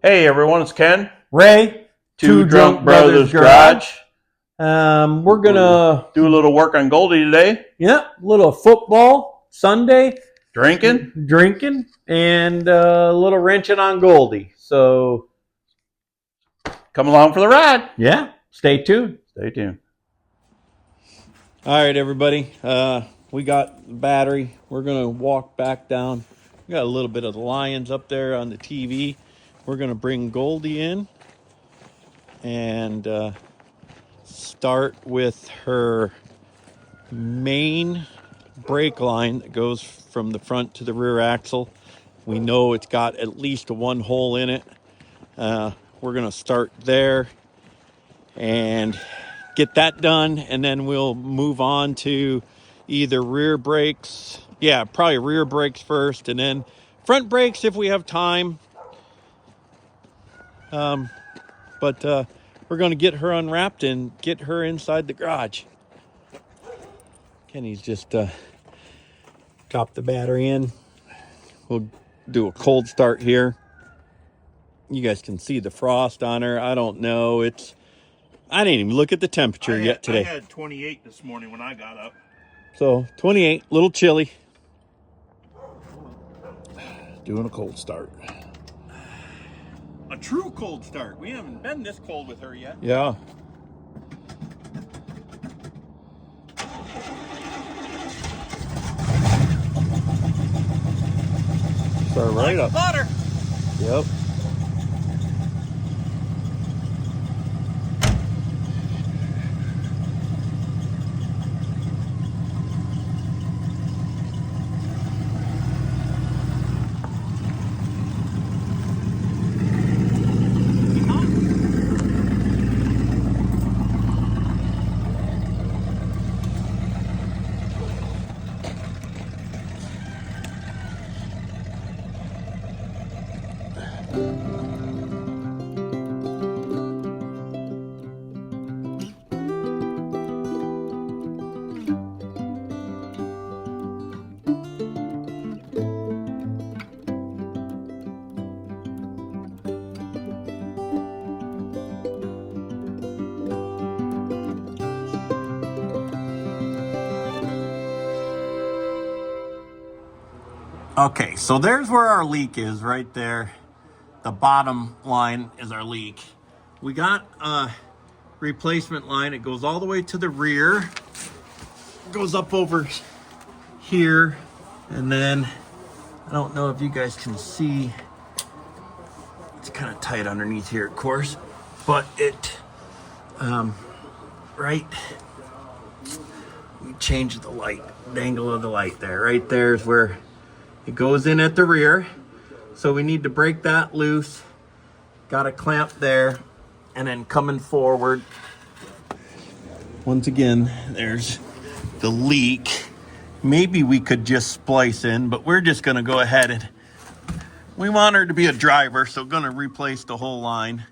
Hey everyone, it's Ken. Ray. Two Drunk Brothers Garage. We're gonna do a little work on Goldie today. Yeah, little football Sunday. Drinking, and a little wrenching on Goldie. So come along for the ride. Yeah, stay tuned. Stay tuned. All right, everybody. We got the battery. We're gonna walk back down. We got a little bit of the Lions up there on the TV. We're gonna bring Goldie in and start with her main brake line that goes from the front to the rear axle. We know it's got at least one hole in it. We're gonna start there and get that done, and then we'll move on to either rear brakes. Yeah, probably rear brakes first, and then front brakes if we have time. But we're going to get her unwrapped and get her inside the garage. Kenny's just dropped the battery in. We'll do a cold start here. You guys can see the frost on her. I don't know. I didn't even look at the temperature yet today. I had 28 this morning when I got up. So 28, a little chilly. Doing a cold start. A true cold start. We haven't been this cold with her yet. Yeah. Start right up. Butter. Yep. Okay, so there's where our leak is, right there. The bottom line is our leak. We got a replacement line. It goes all the way to the rear. Goes up over here. And then, I don't know if you guys can see. It's kind of tight underneath here, of course. But right. We changed the light, the angle of the light there. Right there is where it goes in at the rear. So we need to break that loose. Got a clamp there. And then coming forward, once again, there's the leak. Maybe we could just splice in, but we're just gonna go ahead and, we want her to be a driver, so gonna replace the whole line.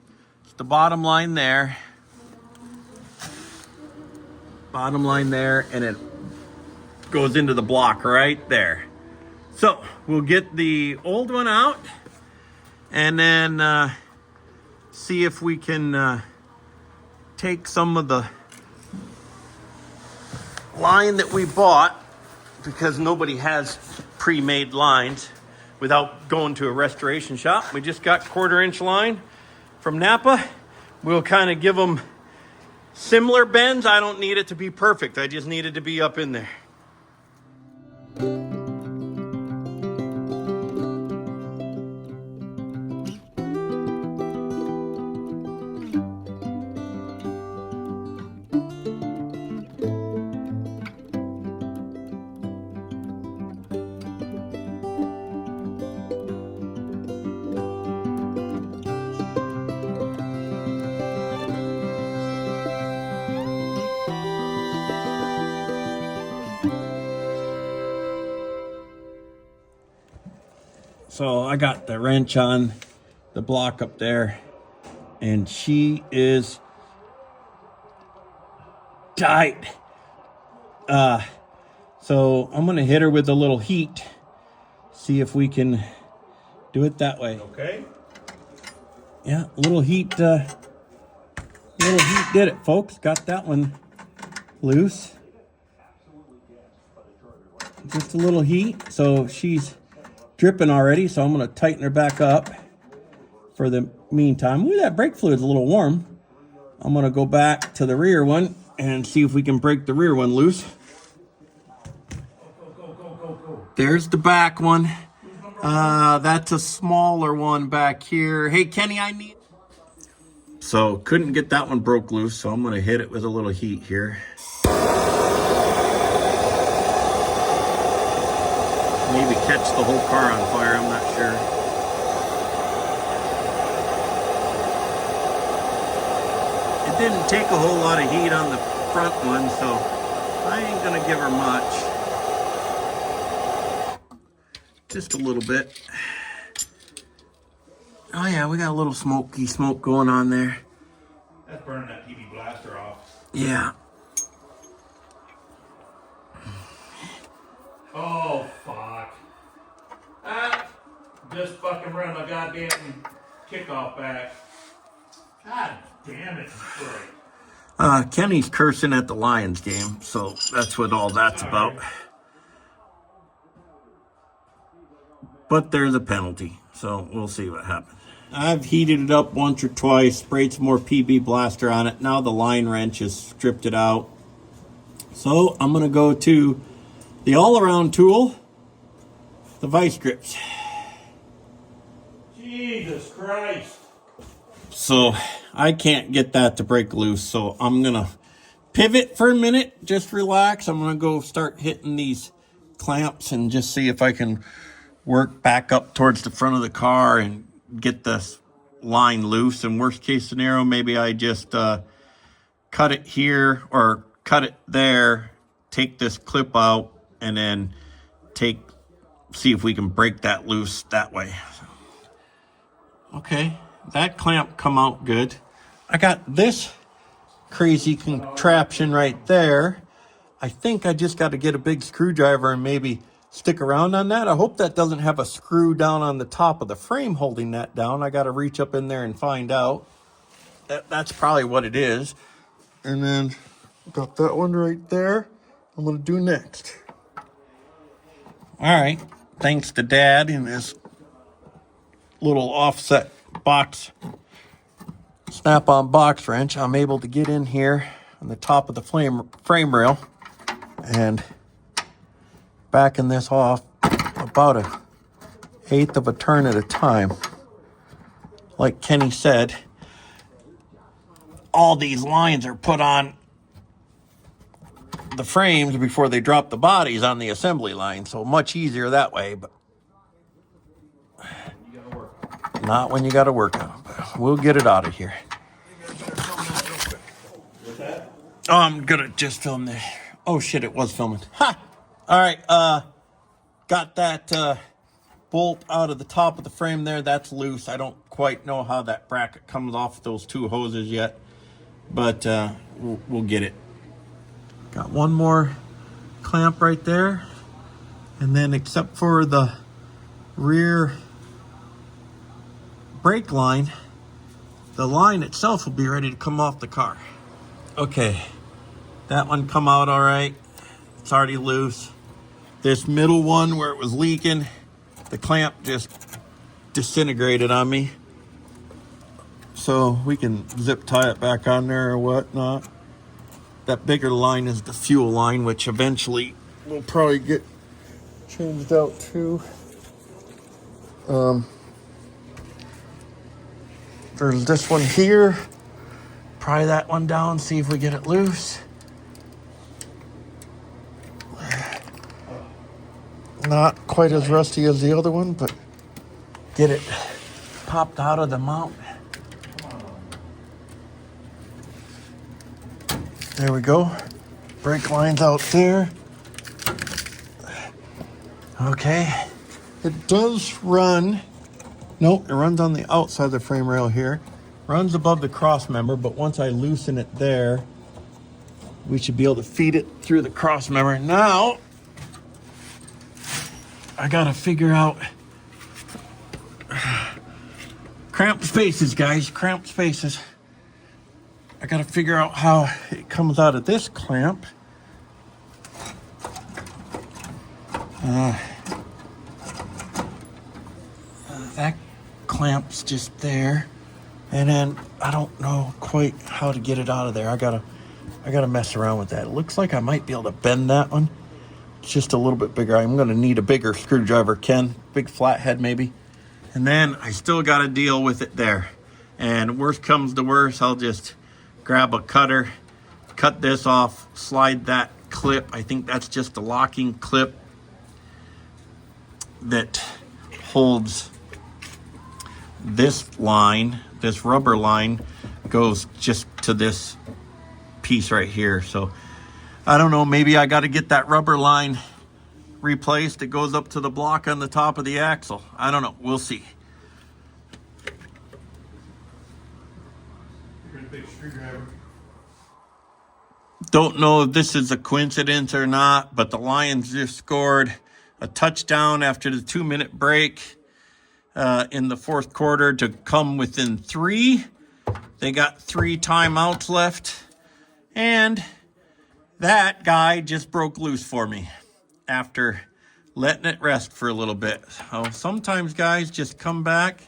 It's the bottom line there. Bottom line there, and it goes into the block right there. So we'll get the old one out and then see if we can take some of the line that we bought, because nobody has pre-made lines, without going to a restoration shop. We just got 1/4-inch line from Napa. We'll kind of give them similar bends. I don't need it to be perfect. I just need it to be up in there. So I got the wrench on the block up there, and she is tight. So I'm gonna hit her with a little heat, see if we can do it that way. Okay. Yeah, a little heat did it, folks. Got that one loose. Just a little heat. So she's dripping already, so I'm going to tighten her back up for the meantime. Ooh, that brake fluid's a little warm. I'm going to go back to the rear one and see if we can break the rear one loose. There's the back one. That's a smaller one back here. Hey, Kenny, I need... So, couldn't get that one broke loose, so I'm going to hit it with a little heat here. Maybe catch the whole car on fire, I'm not sure. It didn't take a whole lot of heat on the front one, so I ain't going to give her much. Just a little bit. Oh yeah, we got a little smoky smoke going on there. That's burning that PB blaster off. Yeah. Oh, fuck. Ah, just fucking run my goddamn kickoff back. God damn it, Troy. Kenny's cursing at the Lions game, so that's what all that's about. But there's a penalty, so we'll see what happens. I've heated it up once or twice, sprayed some more PB blaster on it. Now the line wrench has stripped it out. So I'm going to go to the all-around tool, the vice grips. Jesus Christ. So I can't get that to break loose, so I'm going to pivot for a minute, just relax. I'm going to go start hitting these clamps and just see if I can work back up towards the front of the car and get this line loose. And worst case scenario, maybe I just cut it here or cut it there, take this clip out, and then see if we can break that loose that way. Okay, that clamp come out good. I got this crazy contraption right there. I think I just got to get a big screwdriver and maybe stick around on that. I hope that doesn't have a screw down on the top of the frame holding that down. I got to reach up in there and find out. That's probably what it is. And then got that one right there. I'm going to do next. All right. Thanks to Dad and his little offset box, snap-on box wrench, I'm able to get in here on the top of the frame rail and backing this off about 1/8 of a turn at a time. Like Kenny said, all these lines are put on the frames before they drop the bodies on the assembly line, so much easier that way, but not when you got to work on them. We'll get it out of here. Oh, I'm gonna just film this. Oh shit, it was filming. Ha! All right, got that bolt out of the top of the frame there. That's loose. I don't quite know how that bracket comes off those two hoses yet, but we'll get it. Got one more clamp right there, and then except for the rear brake line, the line itself will be ready to come off the car. Okay, that one come out all right. It's already loose. This middle one where it was leaking, the clamp just disintegrated on me. So we can zip tie it back on there or whatnot. That bigger line is the fuel line, which eventually will probably get changed out too. There's this one here. Pry that one down, see if we get it loose. Not quite as rusty as the other one, but get it popped out of the mount. There we go. Brake line's out there. Okay. It does run. Nope, it runs on the outside of the frame rail here. Runs above the cross member, but once I loosen it there, we should be able to feed it through the cross member. Now, I gotta figure out Cramped spaces, guys, cramped spaces. I gotta figure out how it comes out of this clamp. That clamp's just there. And then I don't know quite how to get it out of there. I gotta mess around with that. It looks like I might be able to bend that one. It's just a little bit bigger. I'm gonna need a bigger screwdriver, Ken. Big flathead maybe. And then I still gotta deal with it there. And worst comes to worst, I'll just grab a cutter, cut this off, slide that clip. I think that's just a locking clip that holds this line. This rubber line goes just to this piece right here. So I don't know, maybe I got to get that rubber line replaced. It goes up to the block on the top of the axle. I don't know, we'll see. Big screwdriver. Don't know if this is a coincidence or not, but the Lions just scored a touchdown after the 2-minute break in the fourth quarter to come within 3. They got 3 timeouts left, and that guy just broke loose for me after letting it rest for a little bit. So sometimes guys just come back.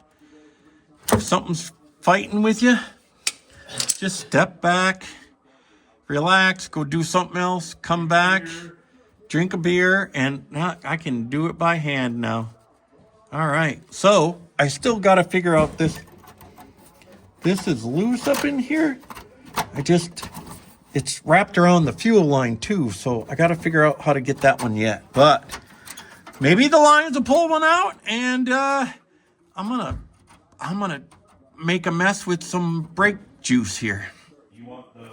If something's fighting with you, just step back, relax, go do something else, come back, drink a beer, and I can do it by hand now. All right, so I still got to figure out this. This is loose up in here. It's wrapped around the fuel line too, so I got to figure out how to get that one yet. But maybe the Lions will pull one out, and I'm gonna make a mess with some brake juice here. You want the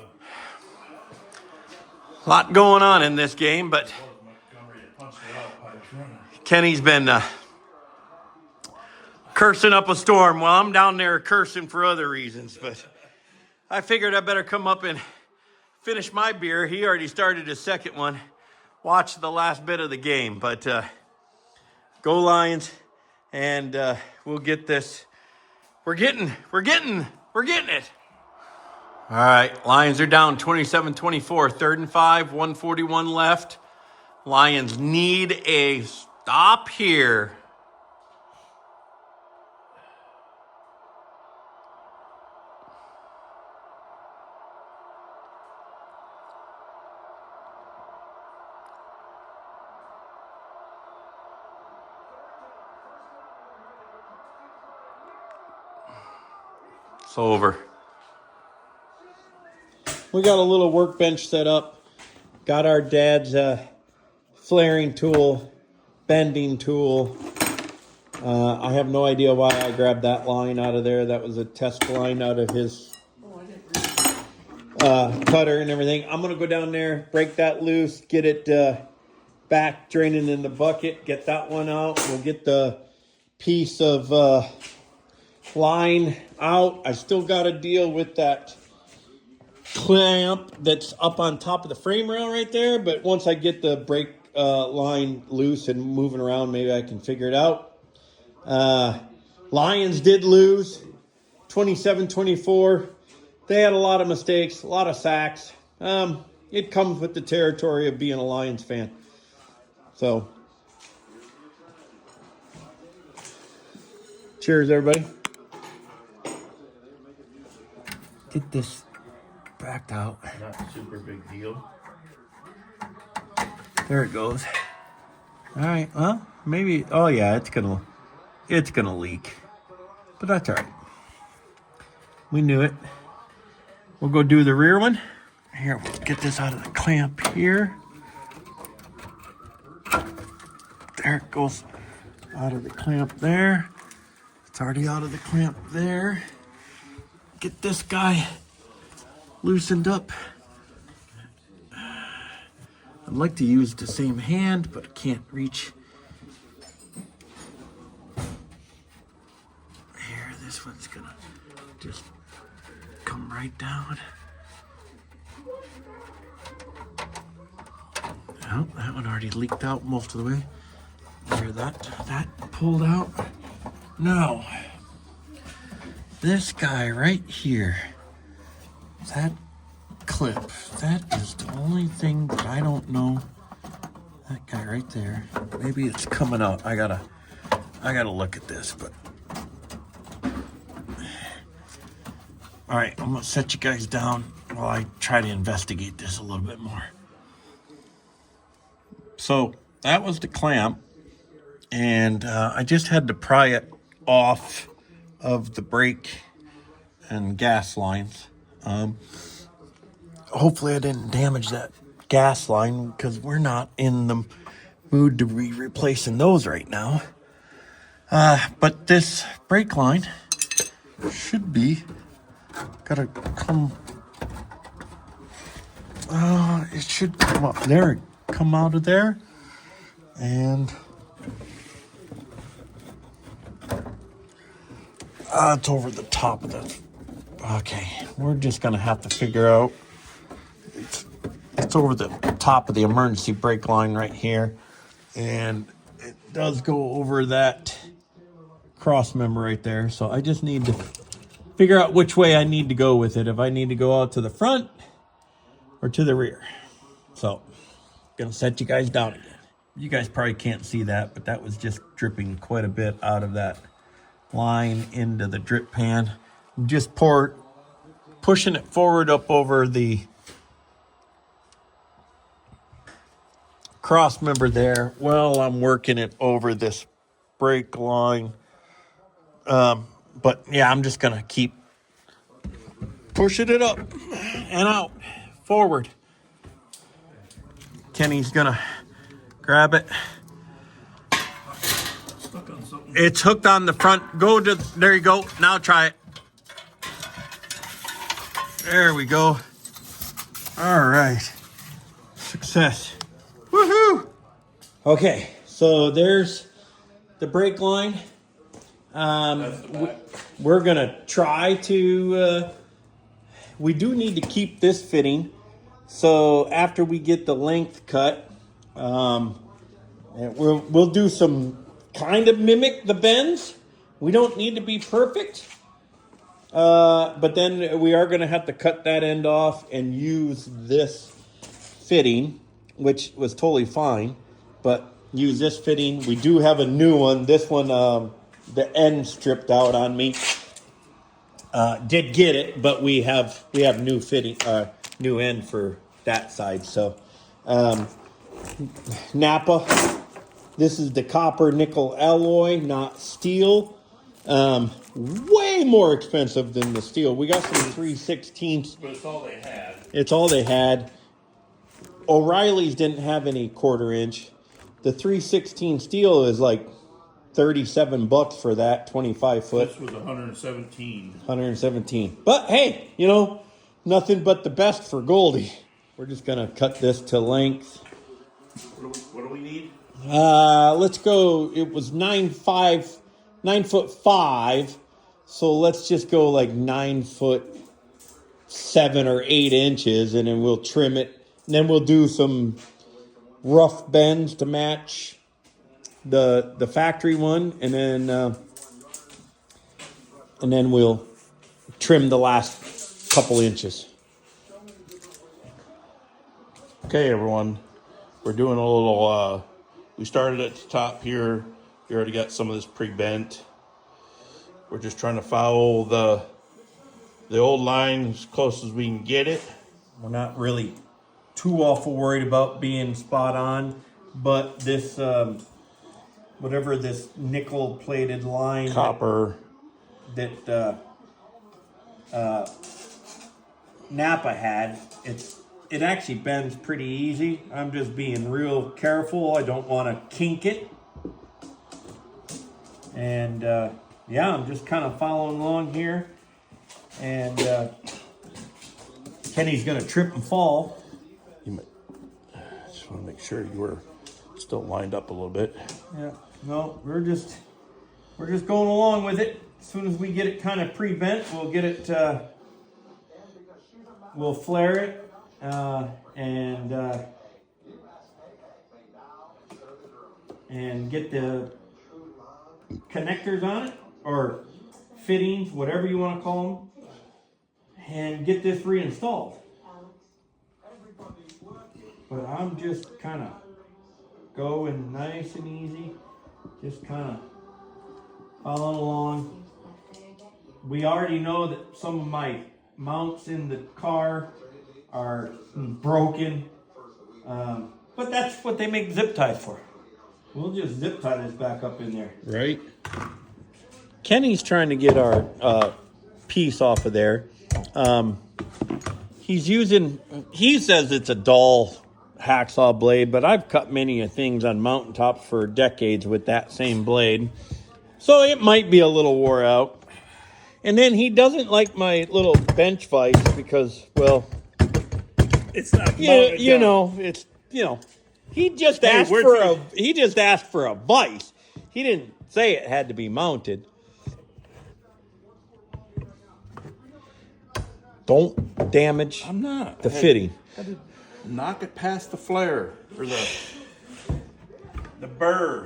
Lot going on in this game, but Kenny's been cursing up a storm while I'm down there cursing for other reasons. But I figured I better come up and finish my beer. He already started his second one. Watch the last bit of the game, but go Lions, and we'll get this. We're getting it. All right, Lions are down 27-24, 3rd and 5, 1:41 left. Lions need a stop here. It's over. We got a little workbench set up. Got our dad's flaring tool, bending tool. I have no idea why I grabbed that line out of there. That was a test line out of his cutter and everything. I'm going to go down there, break that loose, get it back draining in the bucket, get that one out. We'll get the piece of line out. I still got to deal with that clamp that's up on top of the frame rail right there, but once I get the brake line loose and moving around, maybe I can figure it out. Lions did lose 27-24. They had a lot of mistakes, a lot of sacks. It comes with the territory of being a Lions fan. So cheers, everybody. Get this backed out. not a super big deal. There it goes. All right. Well, maybe. Oh yeah, it's gonna leak, but that's all right. We knew it. We'll go do the rear one. Here, we'll get this out of the clamp here. There it goes out of the clamp there. It's already out of the clamp there. Get this guy loosened up. I'd like to use the same hand, but I can't reach. Here, this one's gonna just come right down. Oh, that one already leaked out most of the way. There, that pulled out. Now, this guy right here. That clip. That is the only thing that I don't know. That guy right there. Maybe it's coming out. I gotta look at this, but. All right, I'm gonna set you guys down while I try to investigate this a little bit more. So that was the clamp, and I just had to pry it off of the brake and gas lines. Hopefully I didn't damage that gas line because we're not in the mood to be replacing those right now. But this brake line should be gotta come. It should come up there, come out of there, and it's over the top of the. Okay, we're just gonna have to figure out. It's over the top of the emergency brake line right here, and it does go over that cross member right there. So I just need to figure out which way I need to go with it. If I need to go out to the front or to the rear. So, gonna set you guys down again. You guys probably can't see that, but that was just dripping quite a bit out of that line into the drip pan. Just pushing it forward up over the cross member there while I'm working it over this brake line. But yeah, I'm just gonna keep pushing it up and out forward. Kenny's gonna grab it. It's hooked on the front. There you go. Now try it. There we go. All right. Success. Woohoo! Okay, so there's the brake line. We're gonna try to. We do need to keep this fitting. So after we get the length cut, we'll do some kind of mimic the bends. We don't need to be perfect. But then we are going to have to cut that end off and use this fitting, which was totally fine. But use this fitting. We do have a new one. This one, the end stripped out on me. Did get it, but we have new fitting, new end for that side. So, Napa. This is the copper nickel alloy, not steel. Way more expensive than the steel. We got some 3/16. But it's all they had. It's all they had. O'Reilly's didn't have any 1/4 inch. The 3/16 steel is like $37 for that 25 foot. This was 117. 117. But hey, nothing but the best for Goldie. We're just gonna cut this to length. What do we need? Let's go. It was 9'5". So let's just go like 9'7" or 8 inches, and then we'll trim it. And then we'll do some rough bends to match the factory one, and then we'll trim the last couple inches. Okay, everyone. We're doing a little, we started at the top here. We already got some of this pre-bent. We're just trying to follow the old line as close as we can get it. We're not really too awful worried about being spot on, but this, whatever this nickel plated line. Copper. That Napa had, it actually bends pretty easy. I'm just being real careful. I don't want to kink it. And yeah, I'm just kind of following along here. And Kenny's going to trip and fall. Just want to make sure you were still lined up a little bit. Yeah, no, we're just going along with it. As soon as we get it kind of pre-bent, we'll get it, we'll flare it. And get the connectors on it, or fittings, whatever you want to call them, and get this reinstalled. But I'm just kind of going nice and easy, just kind of following along. We already know that some of my mounts in the car are broken, but that's what they make zip ties for. We'll just zip tie this back up in there. Right. Kenny's trying to get our piece off of there. He says it's a dull hacksaw blade, but I've cut many of things on mountaintops for decades with that same blade. So it might be a little wore out. And then he doesn't like my little bench vise because, well, It's not you know, it's, you know, he just asked for a vise. He didn't say it had to be mounted. Don't damage I'm not. the fitting. Had to knock it past the flare or the burr.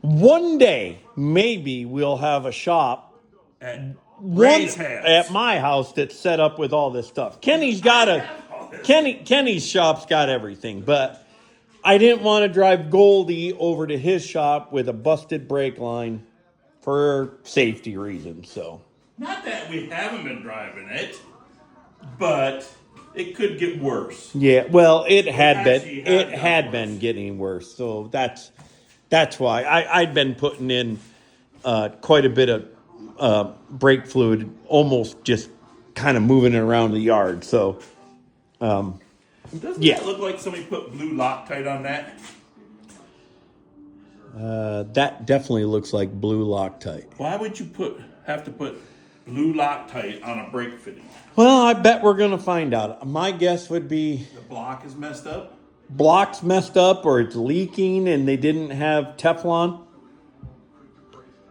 One day, maybe we'll have a shop at my house that's set up with all this stuff. Kenny's shop's got everything, but I didn't want to drive Goldie over to his shop with a busted brake line for safety reasons. So, Not that we haven't been driving it, but it could get worse. yeah, well, it had gotten been getting worse. So that's why I'd been putting in quite a bit of brake fluid, almost just kind of moving it around the yard. So, Doesn't it look like somebody put blue Loctite on that? that definitely looks like blue Loctite. Why would you have to put blue Loctite on a brake fitting? Well, I bet we're going to find out. My guess would be The block is messed up? block's messed up or it's leaking and they didn't have Teflon.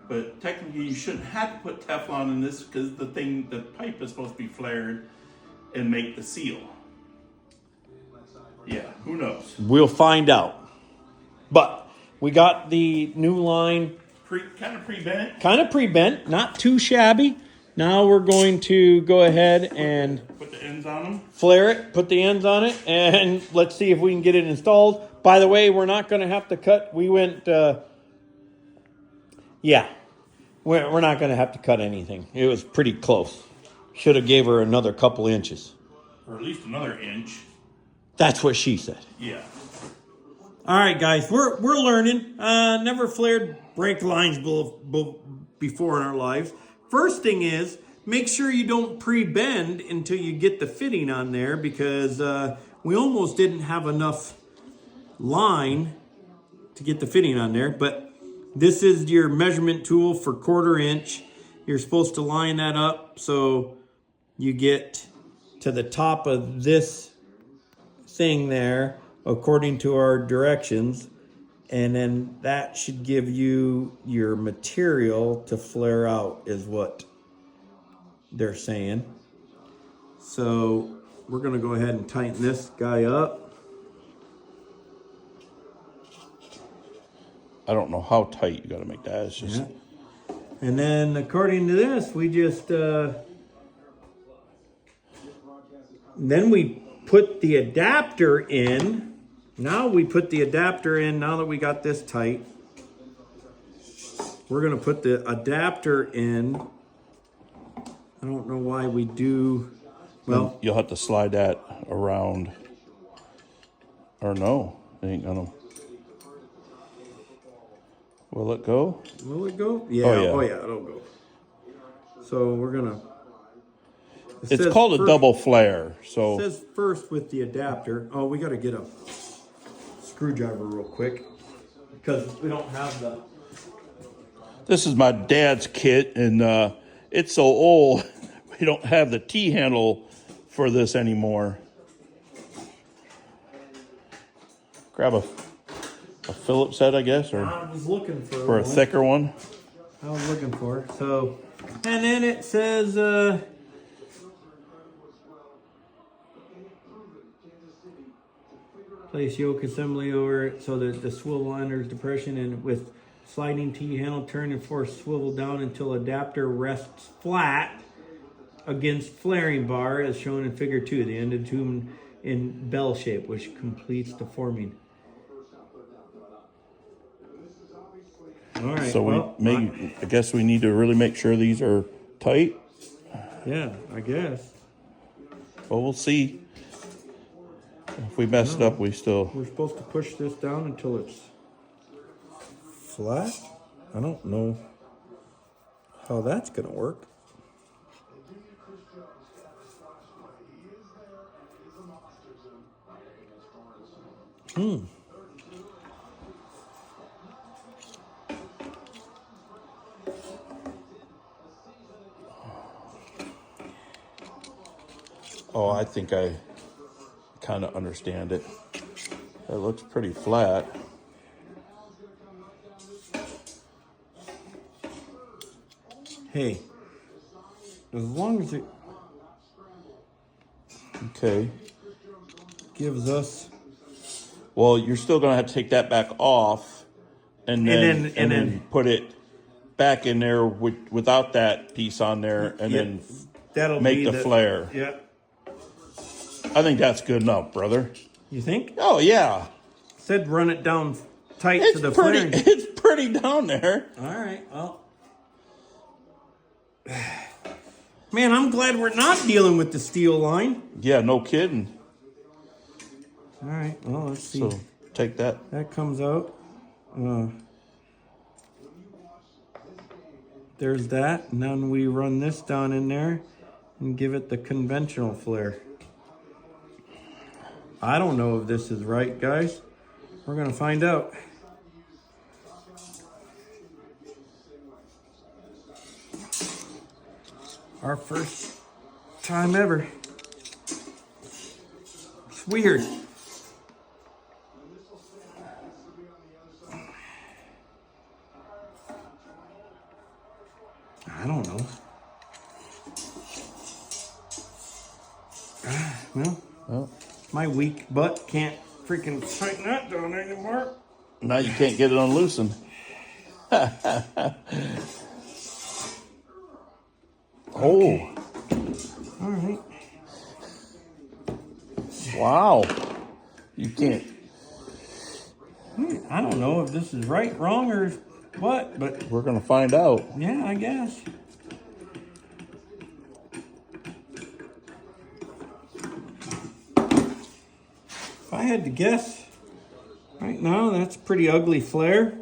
But technically you shouldn't have to put Teflon in this because the pipe is supposed to be flared and make the seal. Yeah, who knows? We'll find out. But we got the new line Kind of pre-bent. kind of pre-bent, not too shabby. Now we're going to go ahead and Put the ends on them. flare it, put the ends on it, and let's see if we can get it installed. By the way, we're not going to have to cut. We went, we're not going to have to cut anything. It was pretty close. Should have gave her another couple inches. Or at least another inch. That's what she said. Yeah. All right, guys, we're learning. Never flared brake lines before in our lives. First thing is, make sure you don't pre-bend until you get the fitting on there because we almost didn't have enough line to get the fitting on there. But this is your measurement tool for 1/4 inch. You're supposed to line that up so you get to the top of this thing there according to our directions, and then that should give you your material to flare out is what they're saying. So we're going to go ahead and tighten this guy up. I don't know how tight you got to make that. It's just... Yeah. And then according to this, we just then we put the adapter in. Now we put the adapter in. Now that we got this tight, we're going to put the adapter in. I don't know why we do. Well, you'll have to slide that around. Or no, it ain't gonna. Will it go? will it go? Yeah. Oh, yeah. It'll go. So we're going to. It's called a double flare. So It says first with the adapter. Oh, we got to get a screwdriver real quick because we don't have the. this is my dad's kit, and it's so old we don't have the T-handle for this anymore. Grab a Phillips head, I guess, or I was looking for a one. thicker one. I was looking for it. So, and then it says place yoke assembly over it so that the swivel enters depression and with sliding T-handle, turn and force swivel down until adapter rests flat against flaring bar as shown in figure 2. The end of tube in bell shape, which completes the forming. All right. So I guess we need to really make sure these are tight. Yeah, I guess. Well, we'll see. If we mess it up, we're supposed to push this down until it's flat. I don't know how that's gonna work. Oh, I think I kind of understand it. It looks pretty flat. Hey, as long as it Okay. gives us, Well, you're still going to have to take that back off and then put it back in there without that piece on there and then that'll make be the flare. Yeah. I think that's good enough, brother. You think? Oh, yeah. Said run it down tight It's to the pretty. flaring. It's pretty down there. All right. Well, man, I'm glad we're not dealing with the steel line. Yeah, no kidding. All right. Well, let's see. So take that. That comes out. There's that. And then we run this down in there and give it the conventional flare. I don't know if this is right, guys. We're going to find out. Our first time ever. It's weird. I don't know. Well, my weak butt can't freaking tighten that down anymore. Now you can't get it unloosened. Oh. All right. Wow. You can't. I don't know if this is right, wrong, or what, but We're going to find out. yeah, I guess. If I had to guess, right now, that's a pretty ugly flare.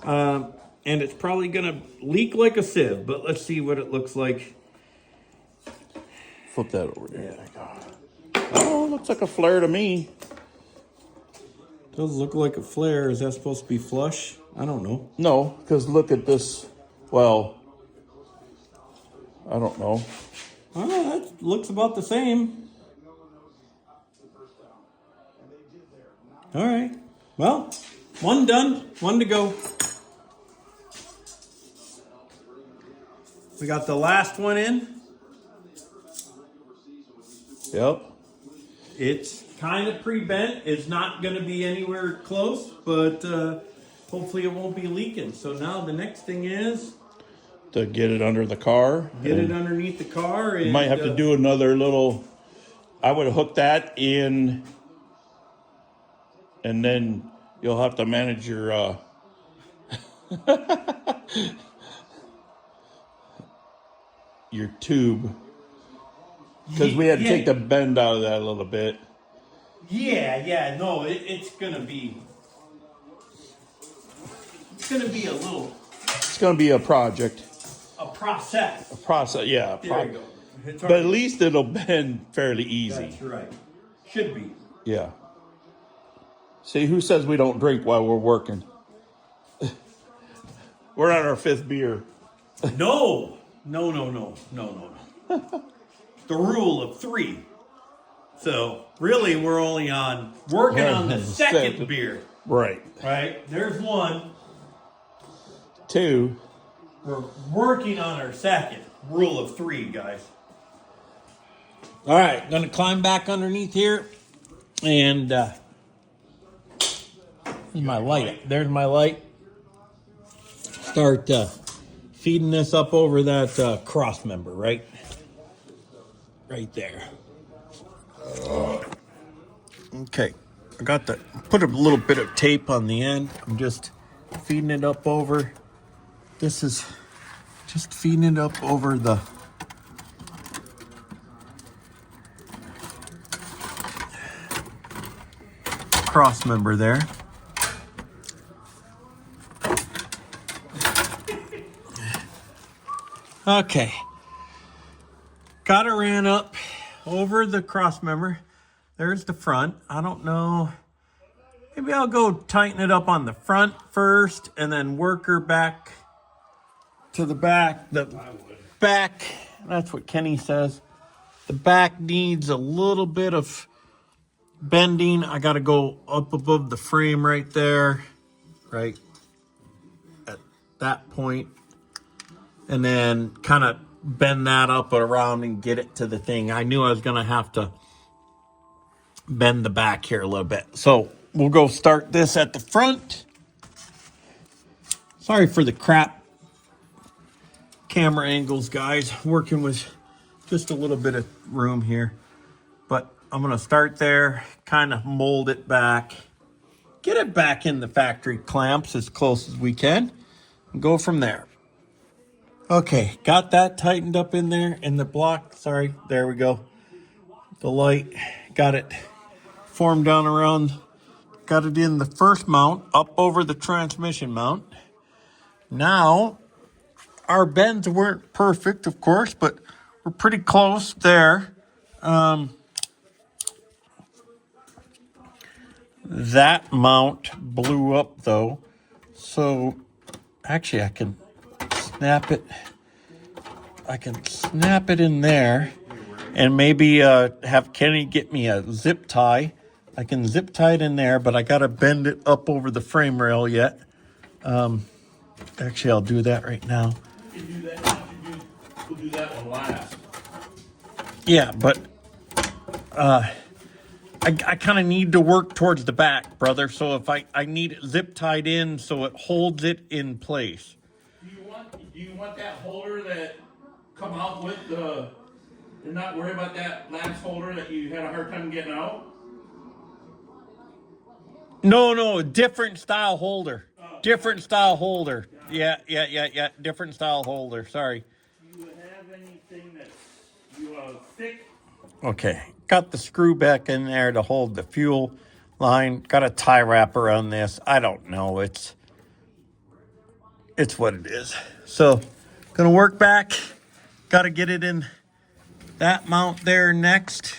And it's probably going to leak like a sieve, but let's see what it looks like. Flip that over there. Oh, looks like a flare to me. Does look like a flare. Is that supposed to be flush? I don't know. No, because look at this. Well, I don't know. Oh, that looks about the same. All right. Well, one done, one to go. We got the last one in. Yep. It's kind of pre-bent. It's not going to be anywhere close, but hopefully it won't be leaking. So now the next thing is To get it under the car. get it underneath the car. And, You might have to do another little. I would hook that in, and then you'll have to manage your. Your tube, because we had to take the bend out of that a little bit. Yeah, no, it's gonna be a little It's going to be a project, a process. process. Yeah, There you go. It's but at least it'll bend fairly easy. That's right. Should be. Yeah. See, who says we don't drink while we're working? We're on our 5th beer. No. The rule of 3. So really, we're only working on the second beer. Right. Right. There's 1. 2. We're working on our second. Rule of 3, guys. All right, gonna climb back underneath here, and here's my light. There's my light. start feeding this up over that cross member, right there. Okay, I got the, put a little bit of tape on the end. I'm just feeding it up over. This is just feeding it up over the cross member there. Okay, got it ran up over the cross member. There's the front. I don't know. Maybe I'll go tighten it up on the front first and then work her back to the back. The back, that's what Kenny says. The back needs a little bit of bending. I got to go up above the frame right there, right at that point, and then kind of bend that up around and get it to the thing. I knew I was going to have to bend the back here a little bit. So we'll go start this at the front. Sorry for the crap camera angles, guys. Working with just a little bit of room here. But I'm going to start there, kind of mold it back, get it back in the factory clamps as close as we can, and go from there. Okay, got that tightened up in there, in the block. Sorry, there we go. The light, got it formed down around, got it in the first mount, up over the transmission mount. Now, our bends weren't perfect, of course, but we're pretty close there. That mount blew up though, so actually I can snap it. I can snap it in there, and maybe have Kenny get me a zip tie. I can zip tie it in there, but I gotta bend it up over the frame rail yet. Actually, I'll do that right now. You can do that. We'll do that one last. Yeah, but I kind of need to work towards the back, brother. So if I need it zip tied in so it holds it in place. Do you want that holder that come out with the, and not worry about that last holder that you had a hard time getting out? No, different style holder. Different style holder. Yeah. Different style holder. Sorry. Do you have anything that's thick? Okay. Got the screw back in there to hold the fuel line. Got a tie wrapper on this. I don't know. It's what it is. So, gonna work back. Got to get it in that mount there next.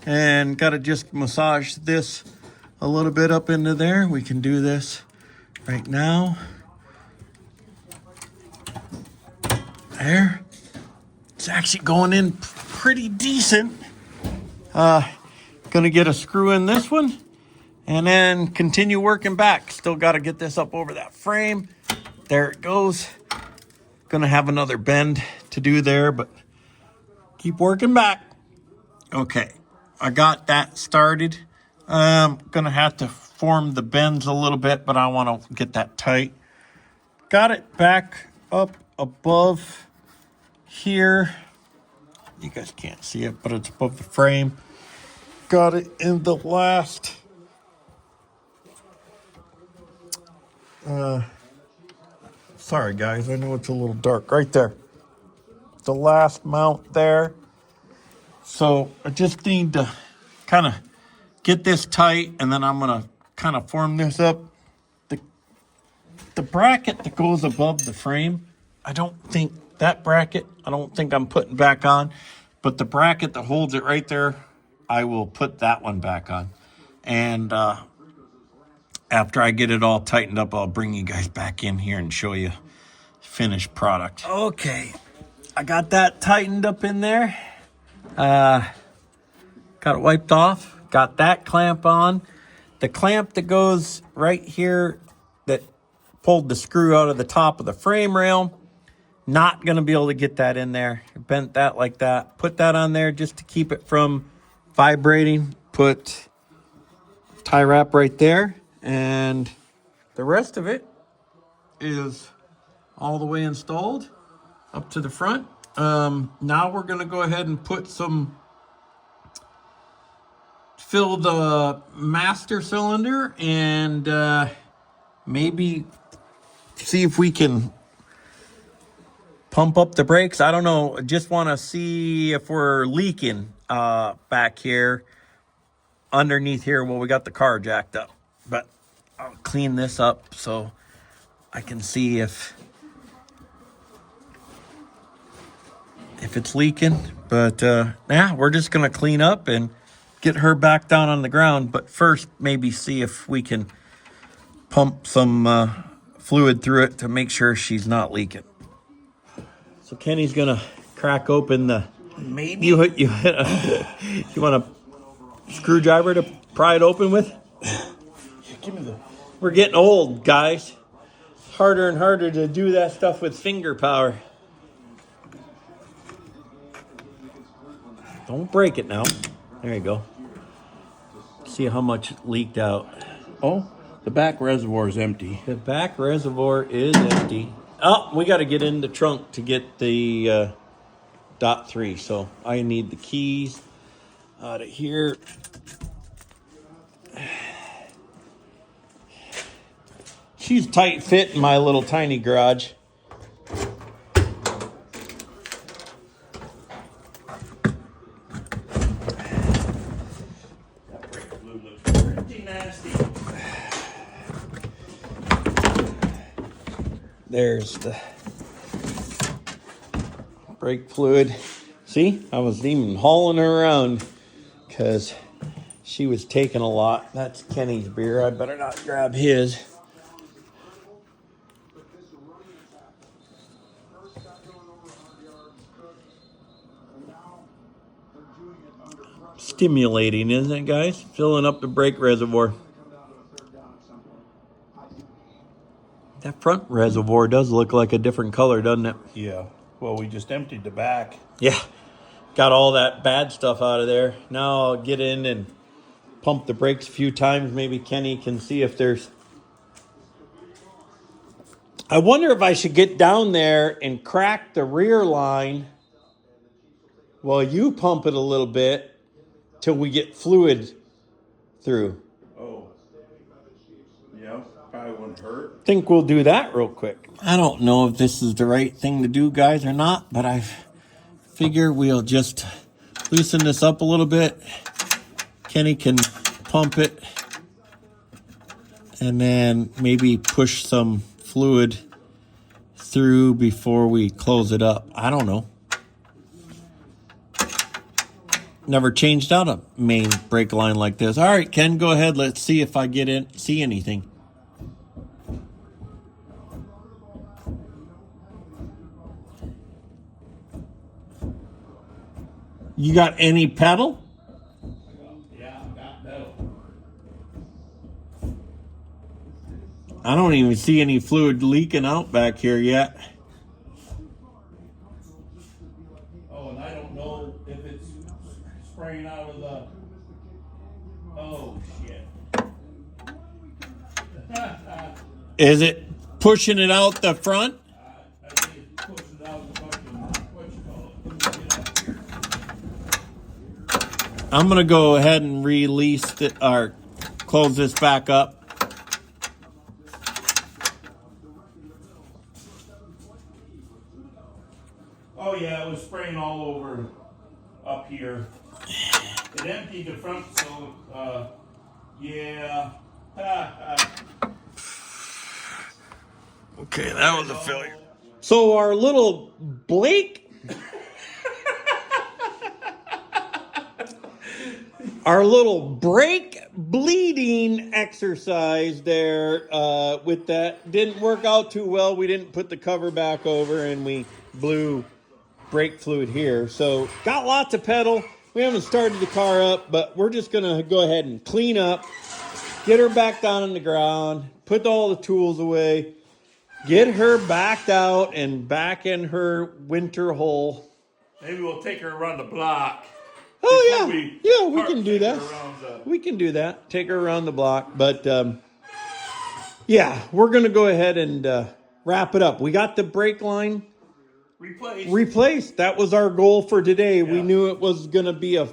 And got to just massage this a little bit up into there. We can do this right now. There. It's actually going in pretty decent. Gonna get a screw in this one and then continue working back. Still got to get this up over that frame. There it goes. Gonna have another bend to do there, but keep working back. Okay, I got that started. Gonna have to form the bends a little bit, but I want to get that tight. Got it back up above here. You guys can't see it, but it's above the frame. Got it in the last sorry guys, I know it's a little dark right there. The last mount there. So I just need to kind of get this tight, and then I'm gonna kind of form this up. The bracket that goes above the frame, I don't think I'm putting back on, but the bracket that holds it right there, I will put that one back on. And after I get it all tightened up, I'll bring you guys back in here and show you finished product. Okay, I got that tightened up in there. Got it wiped off. Got that clamp on. The clamp that goes right here that pulled the screw out of the top of the frame rail, not going to be able to get that in there. Bent that like that. Put that on there just to keep it from vibrating. Put tie wrap right there. And the rest of it is all the way installed up to the front. Now we're going to go ahead and put fill the master cylinder and maybe see if we can pump up the brakes. I don't know. Just want to see if we're leaking back here underneath here where we got the car jacked up. But I'll clean this up so I can see if it's leaking. But yeah, we're just going to clean up and get her back down on the ground. But first, maybe see if we can pump some fluid through it to make sure she's not leaking. So Kenny's gonna crack open the. Maybe You you want a screwdriver to pry it open with? give me the. We're getting old, guys. Harder and harder to do that stuff with finger power. Don't break it now. There you go. See how much leaked out. Oh, the back reservoir is empty. The back reservoir is empty. Oh, we got to get in the trunk to get the .3. So I need the keys out of here. She's tight fit in my little tiny garage. That brake fluid looks pretty nasty. There's the brake fluid. See, I was even hauling her around because she was taking a lot. That's Kenny's beer. I better not grab his. Stimulating, isn't it, guys? Filling up the brake reservoir. That front reservoir does look like a different color, doesn't it? Yeah. Well, we just emptied the back. Yeah. Got all that bad stuff out of there. Now I'll get in and pump the brakes a few times. Maybe Kenny can see if there's... I wonder if I should get down there and crack the rear line while you pump it a little bit till we get fluid through. Oh. Yeah. Probably wouldn't hurt. Think we'll do that real quick. I don't know if this is the right thing to do, guys, or not, but I figure we'll just loosen this up a little bit. Kenny can pump it and then maybe push some fluid through before we close it up. I don't know. Never changed out a main brake line like this. All right, Ken, go ahead. Let's see if I see anything. You got any pedal? Yeah, I got pedal. I don't even see any fluid leaking out back here yet. Oh, and I don't know if it's spraying out of the. Oh shit. Is it pushing it out the front? I think it's pushing out the fucking what you call it. Let me get up here. I'm gonna go ahead and release it or close this back up. Oh yeah, it was spraying all over up here. It emptied the front, so yeah. Okay, that was a failure. So our little Blake, our little brake bleeding exercise there with that didn't work out too well. We didn't put the cover back over and we blew brake fluid here. So got lots of pedal. We haven't started the car up, but we're just gonna go ahead and clean up, get her back down on the ground, put all the tools away, get her backed out and back in her winter hole. Maybe we'll take her around the block. Oh Before yeah, we can do take her that. around the- We can do that. Take her around the block, but yeah, we're gonna go ahead and wrap it up. We got the brake line Replace. That was our goal for today. We Yeah. knew it was going to be a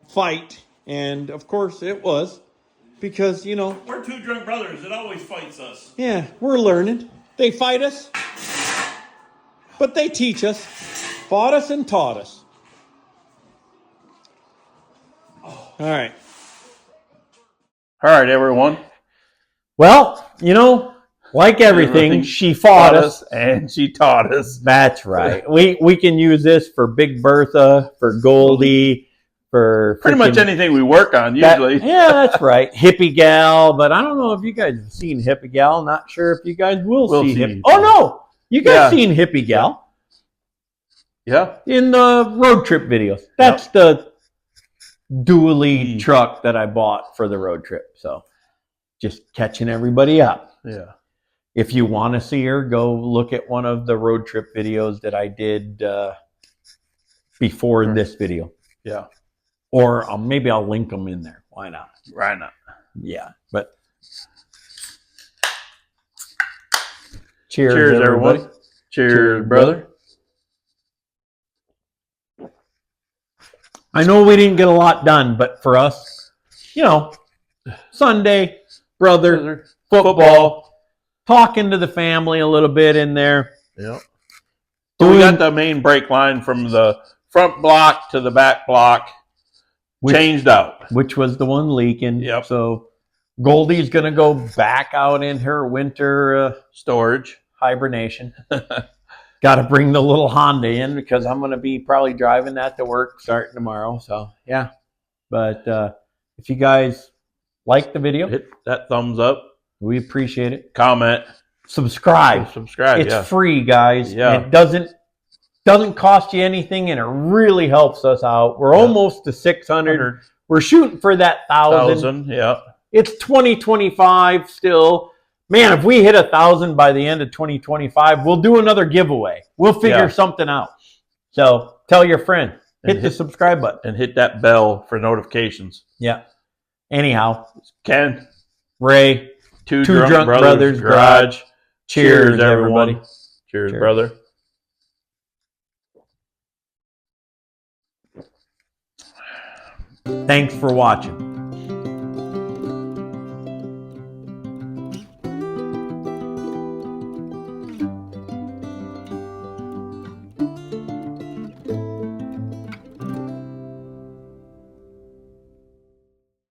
fight, and of course it was, because We're two drunk brothers. It always fights us. yeah, we're learning. They fight us, but they teach us. Fought us and taught us. All right. All right, everyone. Well, like everything, she fought us. and she taught us. That's right. We can use this for Big Bertha, for Goldie, for Pretty much anything we work on usually. that's right. Hippie Gal, but I don't know if you guys have seen Hippie Gal. Not sure if you guys will see Hippie. Oh no, you guys seen Hippie Gal? Yeah. In the road trip videos. That's the dually truck that I bought for the road trip. So just catching everybody up. Yeah. If you want to see her, go look at one of the road trip videos that I did before this video. Yeah. Or maybe I'll link them in there. Why not? Why not? Yeah. But cheers, Cheers, everybody. everyone. Cheers, brother. I know we didn't get a lot done, but for us, Sunday, brother, football, talking to the family a little bit in there. Yeah. So we got the main brake line from the front block to the back block changed out. Which was the one leaking. Yep. So Goldie's going to go back out in her winter storage hibernation. Got to bring the little Honda in because I'm going to be probably driving that to work starting tomorrow. So, yeah. But if you guys like the video, hit that thumbs up. We appreciate it. Comment. Subscribe. It's free, guys. Yeah. It doesn't cost you anything, and it really helps us out. We're almost to 600. We're shooting for that 1,000. Yeah. It's 2025 still. Man, if we hit 1,000 by the end of 2025, we'll do another giveaway. We'll figure something out. So tell your friend. Hit the subscribe button. And hit that bell for notifications. Yeah. Anyhow. Ken. Ray. Two drunk brothers garage. Cheers, everybody. Cheers, brother. Thanks for watching.